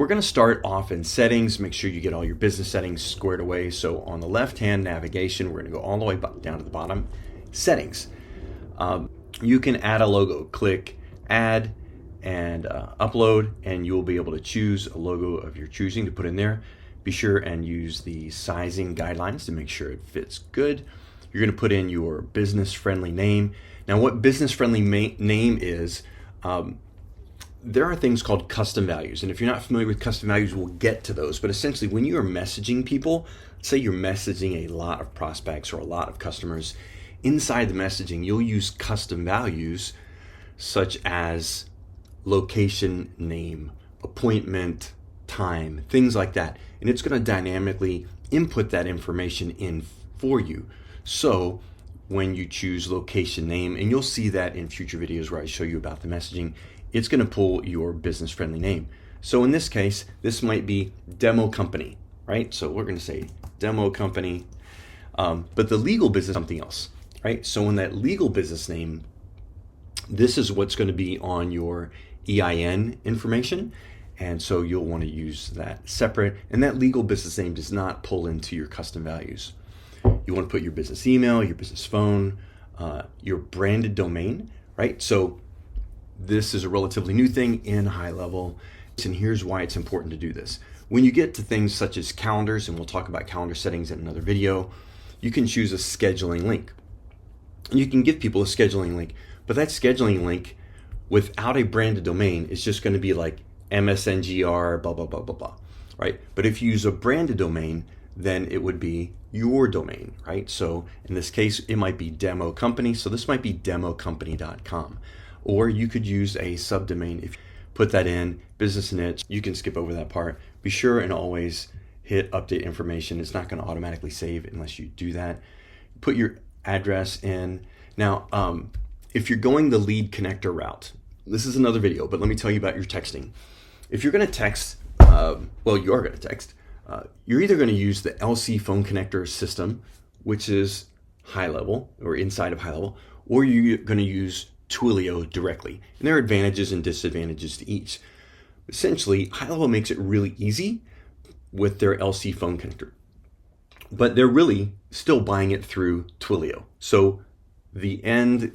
we're going to start off in settings. Make sure you get all your business settings squared away. So on the left-hand navigation, we're going to go all the way down to the bottom. Settings. You can add a logo. Click Add and Upload, and you'll be able to choose a logo of your choosing to put in there. Be sure and use the sizing guidelines to make sure it fits good. You're going to put in your business-friendly name. Now, what business-friendly name is, there are things called custom values. And if you're not familiar with custom values, we'll get to those. But essentially, when you are messaging people, say you're messaging a lot of prospects or a lot of customers, inside the messaging, you'll use custom values such as location, name, appointment, time, things like that. And it's going to dynamically input that information in for you. So when you choose location name, and you'll see that in future videos where I show you about the messaging, it's going to pull your business friendly name. So in this case, this might be demo company, right? So we're going to say demo company, but the legal business is something else, right? So in that legal business name, this is what's going to be on your EIN information. And so you'll want to use that separate. And that legal business name does not pull into your custom values. You want to put your business email, your business phone, your branded domain, right? So this is a relatively new thing in HighLevel. And here's why it's important to do this. When you get to things such as calendars, and we'll talk about calendar settings in another video, you can choose a scheduling link. And you can give people a scheduling link, but that scheduling link without a branded domain is just going to be like MSNGR, blah, blah, blah, blah, blah, right? But if you use a branded domain, then it would be your domain, right? So in this case, it might be demo company. So this might be democompany.com. Or you could use a subdomain. If you put that in, business niche, you can skip over that part. Be sure and always hit update information. It's not going to automatically save unless you do that. Put your address in. Now, if you're going the lead connector route, this is another video, but let me tell you about your texting. If you're going to text, well, you are going to text, you're either going to use the LC phone connector system, which is HighLevel or inside of HighLevel, or you're going to use Twilio directly. And there are advantages and disadvantages to each. Essentially, HighLevel makes it really easy with their LC phone connector, but they're really still buying it through Twilio. So the end,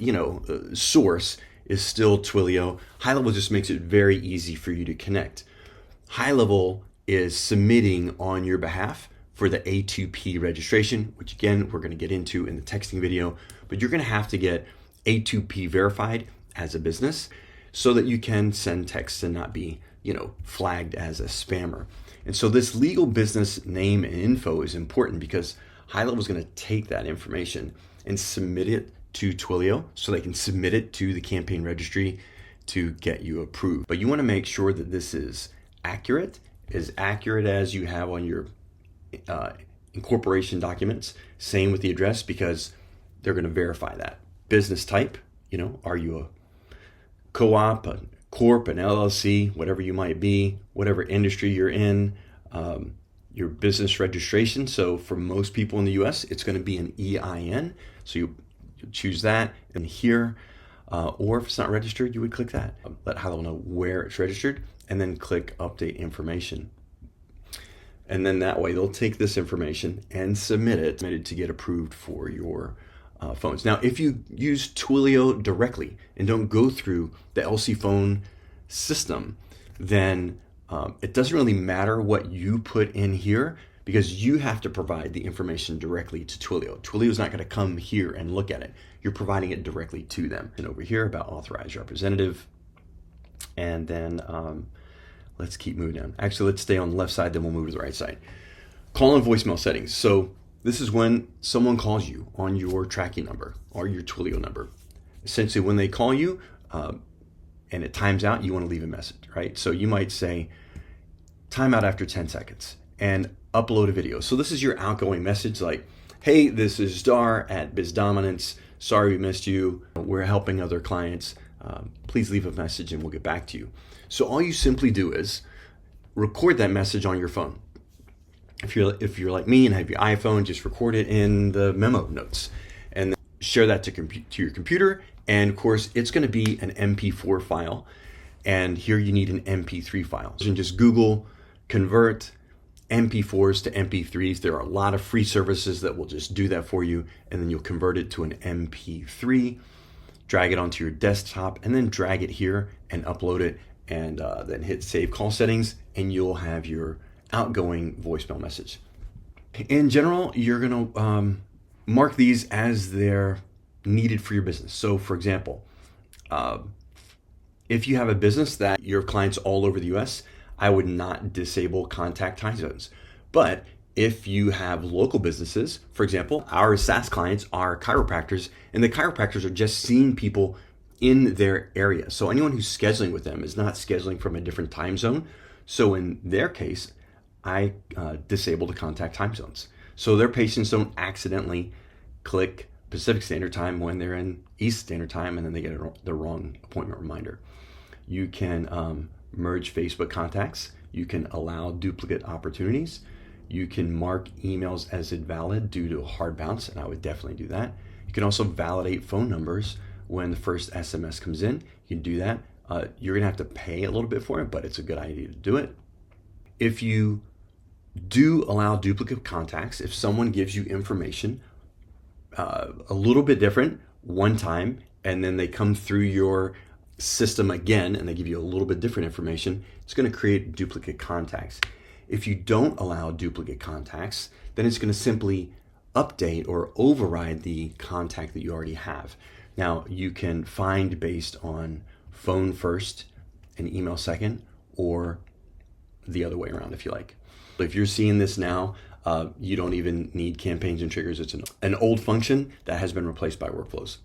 source is still Twilio. HighLevel just makes it very easy for you to connect. HighLevel is submitting on your behalf for the A2P registration, which again, we're going to get into in the texting video, but you're going to have to get A2P verified as a business so that you can send texts and not be, flagged as a spammer. And so this legal business name and info is important because HighLevel is going to take that information and submit it to Twilio so they can submit it to the campaign registry to get you approved. But you want to make sure that this is accurate, as accurate as you have on your incorporation documents. Same with the address, because they're going to verify that. Business type, are you a co-op, a corp, an LLC, whatever you might be, whatever industry you're in, your business registration. So for most people in the US, it's going to be an EIN. So you choose that and here, or if it's not registered, you would click that. Let HighLevel know where it's registered and then click update information. And then that way they'll take this information and submit it to get approved for your phones. Now, if you use Twilio directly and don't go through the LC phone system, then it doesn't really matter what you put in here because you have to provide the information directly to Twilio. Twilio is not going to come here and look at it. You're providing it directly to them. And over here about authorized representative. And then let's keep moving down. Actually, let's stay on the left side, then we'll move to the right side. Call and voicemail settings. So this is when someone calls you on your tracking number or your Twilio number. Essentially, when they call you and it times out, you want to leave a message, right? So you might say, timeout after 10 seconds and upload a video. So this is your outgoing message like, hey, this is Dar at Biz Dominance. Sorry we missed you. We're helping other clients. Please leave a message and we'll get back to you. So all you simply do is record that message on your phone. If you're like me and have your iPhone, just record it in the memo notes and then share that to your computer. And of course, it's going to be an MP4 file. And here you need an MP3 file. So you can just Google convert MP4s to MP3s. There are a lot of free services that will just do that for you, and then you'll convert it to an MP3, drag it onto your desktop, and then drag it here and upload it, and then hit save call settings, and you'll have your outgoing voicemail message. In general, you're gonna mark these as they're needed for your business. So for example, if you have a business that your clients all over the US, I would not disable contact time zones. But if you have local businesses, for example, our SaaS clients are chiropractors, and the chiropractors are just seeing people in their area. So anyone who's scheduling with them is not scheduling from a different time zone. So in their case, I disable the contact time zones. So their patients don't accidentally click Pacific Standard Time when they're in East Standard Time, and then they get the wrong appointment reminder. You can merge Facebook contacts. You can allow duplicate opportunities. You can mark emails as invalid due to a hard bounce, and I would definitely do that. You can also validate phone numbers when the first SMS comes in. You can do that. You're gonna have to pay a little bit for it, but it's a good idea to do it. If you do allow duplicate contacts, if someone gives you information a little bit different one time, and then they come through your system again and they give you a little bit different information, it's going to create duplicate contacts. If you don't allow duplicate contacts, then it's going to simply update or override the contact that you already have. Now, you can find based on phone first and email second, or the other way around if you like. If you're seeing this now, you don't even need campaigns and triggers. It's an old function that has been replaced by workflows.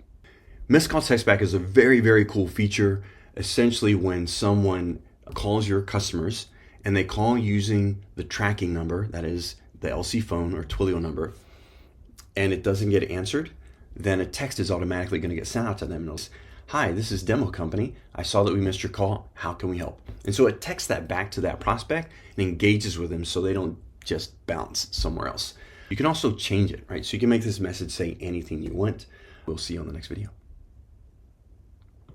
Missed call text back is a very, very cool feature. Essentially, when someone calls your customers and they call using the tracking number, that is the LC phone or Twilio number, and it doesn't get answered, then a text is automatically going to get sent out to them. And it'll say, "Hi, this is Demo Company. I saw that we missed your call. How can we help?" And so it texts that back to that prospect and engages with them so they don't just bounce somewhere else. You can also change it, right? So you can make this message say anything you want. We'll see you on the next video.